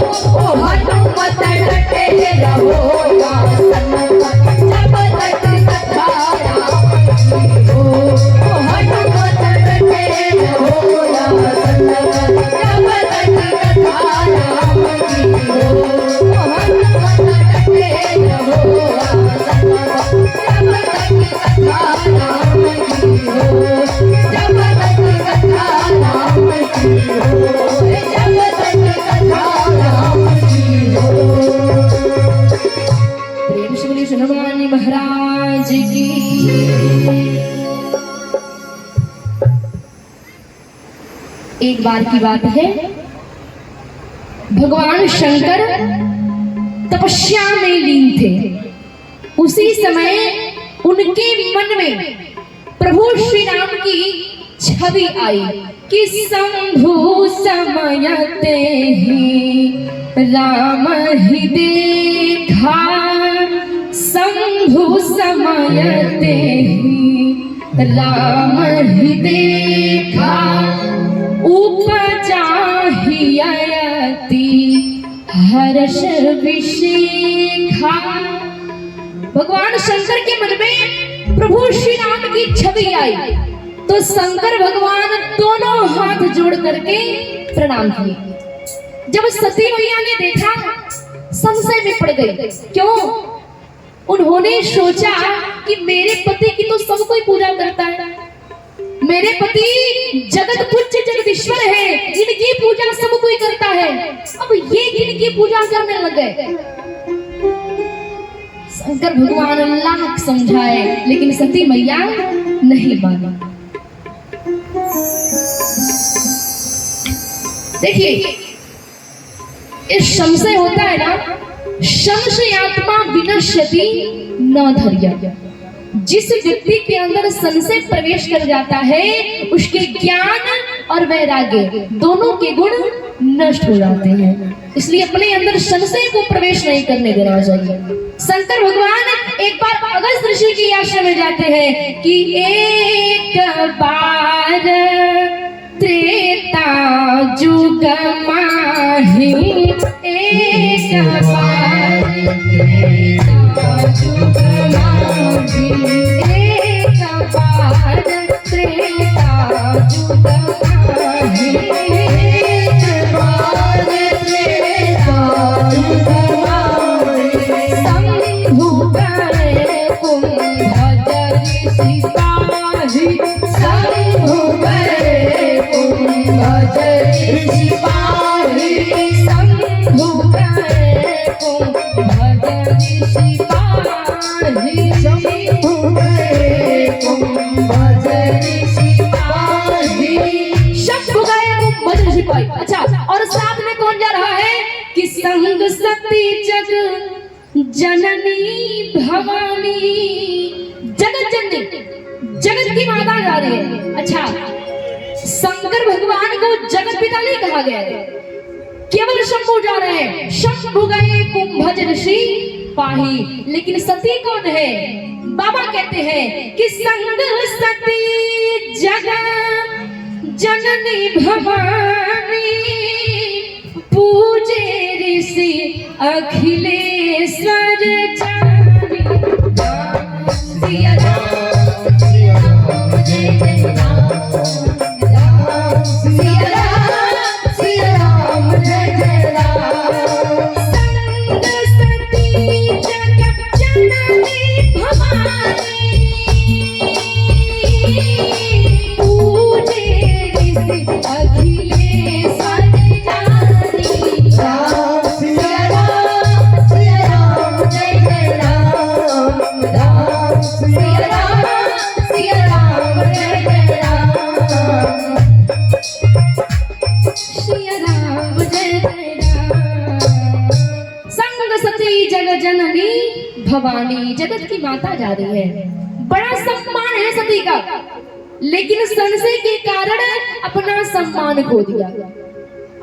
ओ हनुमत डटे रहो सन्मत जब तक कथा राम की हो। ओ हनुमत डटे रहो सन्मत जब तक कथा राम की हो। ओ हनुमत डटे रहो सन्मत जब तक कथा राम की हो। जब तक कथा राम की हो। जब तक कथा राम की हो। प्रेम से बोलिए हनुमान महाराज की। एक बार की बात है, भगवान शंकर तपस्या में लीन थे। उसी समय उनके मन में प्रभु श्री राम की छवि आई कि शंभु समयते ही राम ही देखा। शंभु समयते ही राम ही देखा। उपजा ही अयति हर्ष विशिखा। भगवान शंकर के मन में प्रभु श्री राम की छवि आई तो शंकर भगवान दोनों हाथ जोड़ करके प्रणाम किए। जब सती मैया ने देखा संशय में पड़ गई। क्यों? उन्होंने सोचा कि मेरे पति की तो सब कोई पूजा करता है, मेरे पति जगत पूज्य जगदीश्वर है, इनकी पूजा सब कोई करता है, अब ये इनकी पूजा करने लग गए। शंकर भगवान लाख समझाए लेकिन सती मैया नहीं मानी। देखिए, इस संशय होता है ना, संशयात्मा विनश्यति न धैर्य। जिस व्यक्ति के अंदर संशय प्रवेश कर जाता है उसके ज्ञान और वैराग्य दोनों के गुण नष्ट हो जाते हैं। इसलिए अपने अंदर संशय को प्रवेश नहीं करने देना चाहिए। शंकर भगवान एक बार अगस्त्य ऋषि की आश्रम में जाते हैं कि एक बार त्रेता जुग माही। एक बार त्रेता जुग माही। एक बार त्रेता जुग माही। एक बार त्रेता जुग माही। शंभु करे कुंभ ऋषि पाही। शंभु करे कुंभ ऋषि पाही। शंभु करे कुंभ ऋषि पाही। शंभु करे कुंभ ऋषि पाही। शंभु गए कुंभ ऋषि पाही। अच्छा, और साथ में कौन जा रहा है कि संग सती जग जननी भवानी। जगत जननी, जगत की माता जा रही है। अच्छा, शंकर भगवान को जगत पिता नहीं कहा गया है, केवल शंभु जा रहे हैं। शंभु गए कुंभज ऋषि पाही। लेकिन सती कौन है? बाबा कहते हैं कि संग सती जग जननी भवानी। पूजे ऋषि अखिलेश्वर जानी। सिया राम सिया राम जय जय राम। सिया राम जय जय राम। संग सती जग जननी भवानी। पूजे ऋषि अखिलेश्वर जानी। सिया राम जय जय राम। राम सिया राम जय जय राम। सिया राम जय जय राम। संग सती जग जननी भवानी। जगत की माता जा रही है, बड़ा सम्मान है सती का, लेकिन संशय के कारण अपना सम्मान खो दिया।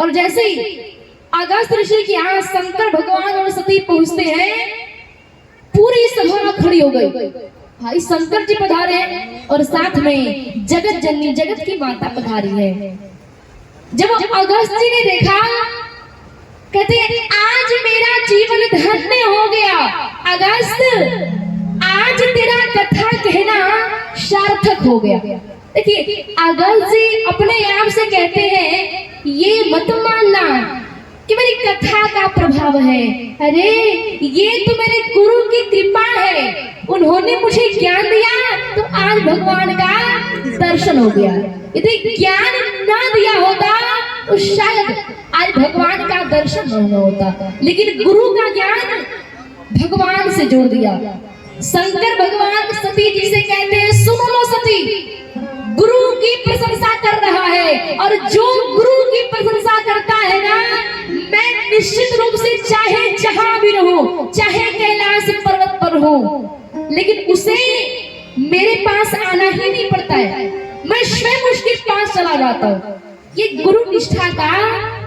और जैसे ही अगस्त्य ऋषि के यहाँ शंकर भगवान और सती पहुंचते हैं, पूरी सभा खड़ी हो गई। भाई शंकर जी पधारे और साथ में जगत जननी, जगत की माता पधारी है। जब अगस्त्य जी ने देखा, कहते हैं आज मेरा जीवन धन्य हो गया अगस्त, आज तेरा कथा कहना सार्थक हो गया। देखिए अगस्त जी अपने आप से कहते हैं ये मत मानना कि मेरी कथा का प्रभाव है, अरे ये तो मेरे गुरु की कृपा है, उन्होंने मुझे ज्ञान दिया तो आज भगवान का दर्शन हो गया। यदि ज्ञान ना दिया होता तो शायद आज भगवान का दर्शन न होता, लेकिन गुरु का ज्ञान भगवान से जोड़ दिया। शंकर भगवान सती जी से कहते हैं सुनो लो सती, गुरु की प्रशंसा कर रहा है और जो गुरु की प्रशंसा करता है ना, मैं निश्चित रूप से चाहे जहां भी रहूं, चाहे कैलाश पर्वत पर हो, लेकिन उसे मेरे पास आना ही नहीं पड़ता है, मैं स्वयं उसके पास चला जाता हूं। ये गुरु निष्ठा का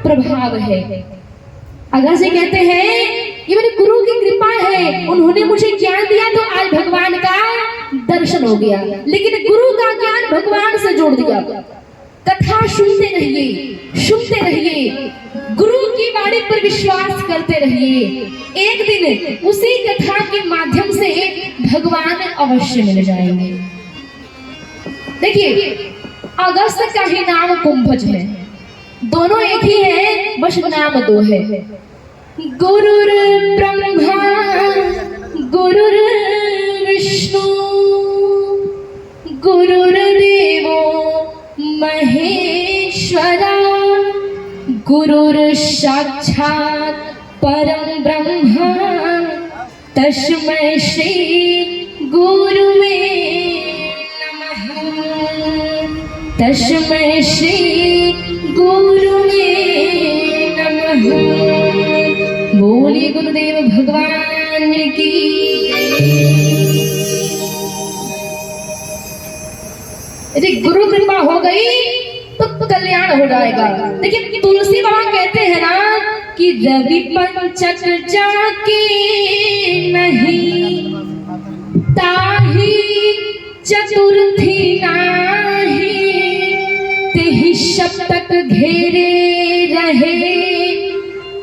प्रभाव है। अगर से कहते हैं ये मेरे गुरु की कृपा है, उन्होंने मुझे ज्ञान दिया तो आज भगवान का दर्शन हो गया, लेकिन गुरु का ज्ञान भगवान से जोड़ दिया। कथा सुनते रहिए, सुनते रहिए, गुरु की वाणी पर विश्वास करते रहिए, एक दिन उसी कथा के माध्यम से भगवान अवश्य मिल जाएंगे। देखिए अगस्त का ही नाम कुंभज है, दोनों एक ही है, बस नाम दो है। गुरुर ब्रह्मा गुरुर विष्णु गुरुर्देवो महेश्वरा गुरुर साक्षात् परम ब्रह्म तस्मै श्री गुरुवे नमः, तस्मै श्री गुरुवे नमः। बोलिए गुरुदेव भगवान की। यदि गुरु कृपा हो गई तो कल्याण हो जाएगा। देखिए तुलसी बाबा कहते हैं ना कि रवि पंचक जाके नहीं, ताही चतुर्थी नाही, तेहि सप्तक घेरे रहे,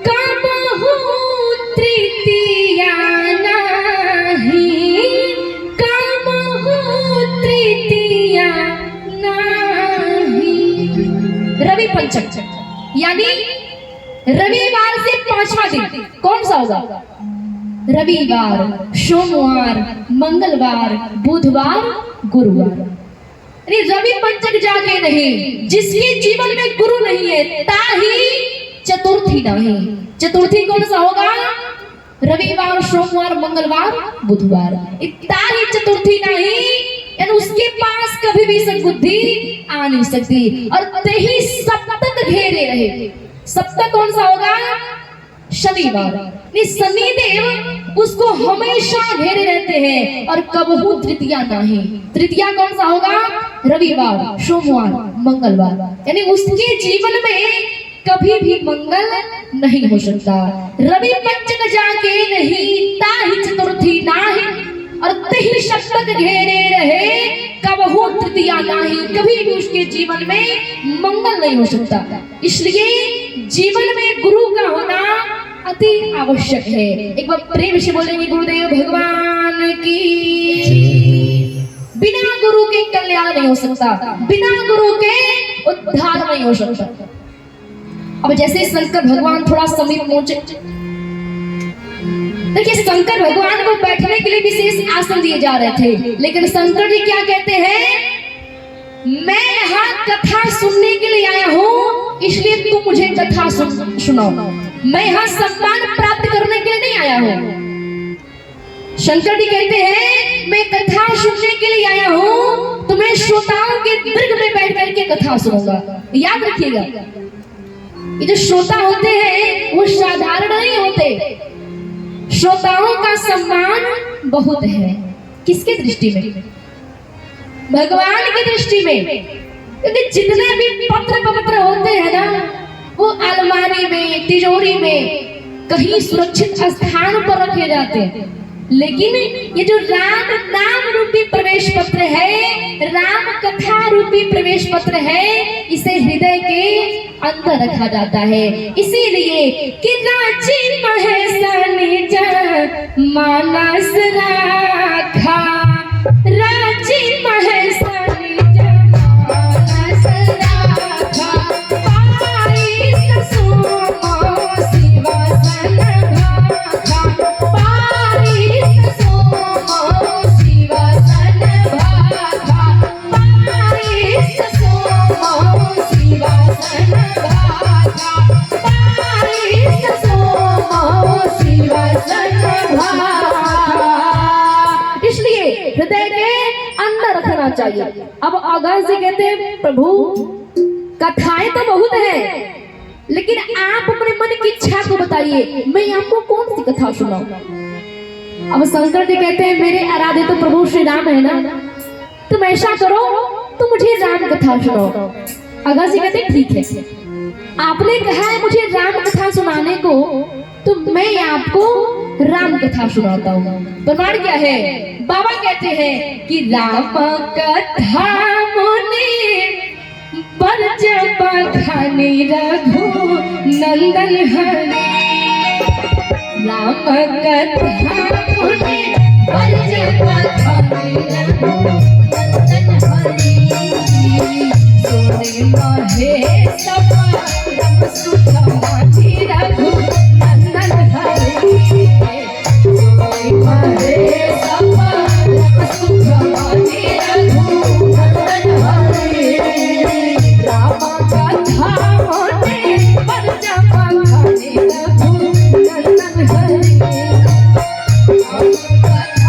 कबहु तृतीया नाही, कबहु तृतीया नाही। रवि पंचक यानी रविवार से पांचवा दिन कौन सा होगा? रविवार, सोमवार, मंगलवार, बुधवार, गुरुवार। रवि पंचक जाके नहीं, जिसके जीवन में गुरु नहीं है ताही चतुर्थी नहीं। चतुर्थी कौन सा होगा? रविवार, सोमवार, मंगलवार, बुधवार। ताही चतुर्थी नहीं, यानी उसके पास कभी भी सद्बुद्धि आ नहीं सकती। और तेही सप्तक घेरे रहे। सप्तक कौन सा होगा? शनिवार। शनिदेव उसको हमेशा घेरे रहते हैं और कबहू तृतीया नहीं। तृतीया कौन सा होगा? रविवार, सोमवार, मंगलवार। यानी उसके जीवन में कभी भी मंगल नहीं हो सकता। रवि पंचक जाके नहीं, ताही चतुर्थी नाही, और तेही सप्तक घेरे रहे, कबहू तृतीया नाही। कभी भी उसके जीवन में मंगल नहीं हो सकता। इसलिए जीवन में गुरु का होना अति आवश्यक है। एक बार प्रेम से बोलेंगे गुरुदेव भगवान की। बिना गुरु के कल्याण नहीं हो सकता, बिना गुरु के उद्धार नहीं हो सकता। अब जैसे शंकर भगवान थोड़ा समीप पहुंचे, देखिए शंकर भगवान को बैठने के लिए विशेष आसन दिए जा रहे थे, लेकिन शंकर जी क्या कहते हैं? मैं यहाँ कथा सुनने के लिए आया हूँ, इसलिए तुम मुझे कथा सुनाओ। मैं यहाँ सम्मान प्राप्त करने के लिए नहीं आया हूँ। शंकर जी कहते हैं मैं कथा सुनने के लिए आया हूँ, तो मैं श्रोताओं के दीर्घ में बैठ करके कथा सुनूंगा। याद रखिएगा, ये जो श्रोता होते हैं वो साधारण नहीं होते। श्रोताओं का सम्मान बहुत है। किसके दृष्टि में? भगवान की दृष्टि में। क्योंकि जितने भी पत्र पवित्र होते हैं ना, वो अलमारी में, तिजोरी में, कहीं सुरक्षित स्थान पर रखे जाते हैं। लेकिन ये जो राम नाम रूपी प्रवेश पत्र है, राम कथा रूपी प्रवेश पत्र है, इसे हृदय के अंदर रखा जाता है। इसीलिए कि राजी महेश जा मानस राखा, राजी महेश जा मानस राखा, पाई ससुर शिवा सन भाखा, पाई ससुर शिवा सन भाखा, पाई ससुर शिवा सन भाखा, पाई ससुर शिवा सन भाखा। इसलिए हृदय के अंदर रखना चाहिए। अब अगस्त जी कहते हैं प्रभु कथाएं तो बहुत है, लेकिन आप अपने मन की इच्छा को बताइए, मैं आपको कौन सी कथा सुनाऊं। अब शंकर जी कहते हैं मेरे आराध्य तो प्रभु श्री राम है ना, तुम ऐसा करो तो मुझे राम कथा सुनाओ। अगस्त जी कहते ठीक है, आपने कहा है मुझे राम कथा सुनाने को, तो मैं आपको राम कथा सुनाता हूँ। प्रमाण क्या है? बाबा कहते हैं कि राम कथा मुनि बरज बखानी रघु नंदन हरि, राम कथा मुनि बरज बखानी रघु नंदन हरि, सोने महेश परम सुख मति रघु नंदन हरि, सोने महेश परम सुख मति रघु नंदन हरि, राम कथा मुनि बरज बखानी रघु नंदन हरि, राम कथा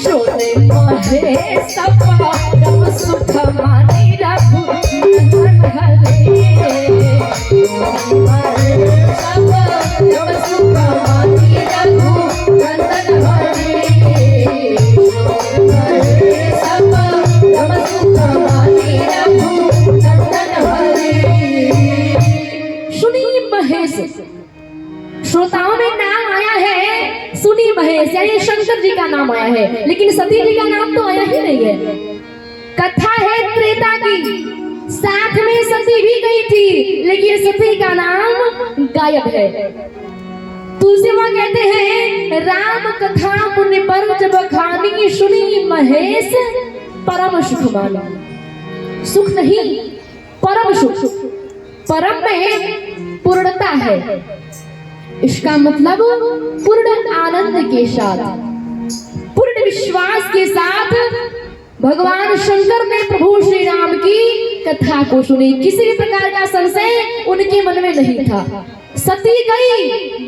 सोने महेश परम सुख मति रघु नंदन हरि, महेश परम सुख मति रघु नंदन हरि, महेश परम सुख मति रघु नंदन हरि। सुनी महेश, श्रोताओं में नाम आया है सुनी महेश, यानी शंकर जी का नाम आया है, लेकिन सती जी का नाम तो आया ही नहीं है। कथा है त्रेता की, साथ में सती भी गई थी, लेकिन सती का नाम गायब है। तुलसी मां कहते हैं राम कथा मुनि बरज बखानी, सुनी महेश परम सुख मानी। सुख नहीं, परम सुख, परम में पूर्णता है, इसका मतलब पूर्ण आनंद के साथ, पूर्ण विश्वास के साथ भगवान शंकर ने प्रभु श्री राम की कथा को सुनी। किसी भी प्रकार का संशय उनके मन में नहीं था। सती गई,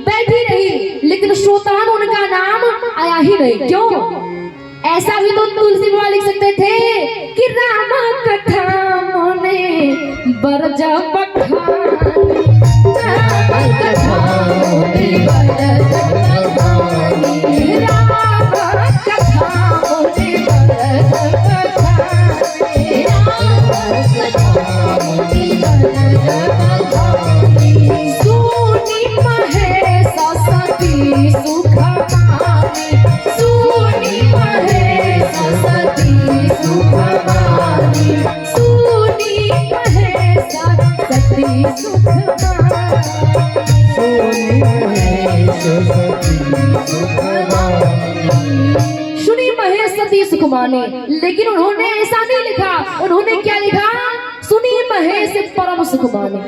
बैठी रही, लेकिन श्रोताओं में उनका नाम आया ही नहीं। क्यों? ऐसा भी तो तुलसी बाबा लिख सकते थे कि राम कथा मुनि बरज बखानी, राम कथा मुनि बरज बखानी, राम कथा मुनि बरज बखानी, राम कथा मुनि बरज बखानी, सुनी महेश सती सुख मानी, सुनी महेश सती सुख मानी, सुनी महेश सती सुख मानी, सुनी महेश सती सुख माने। लेकिन उन्होंने ऐसा नहीं लिखा, उन्होंने क्या लिखा? सुनी महेश परम सुख माने।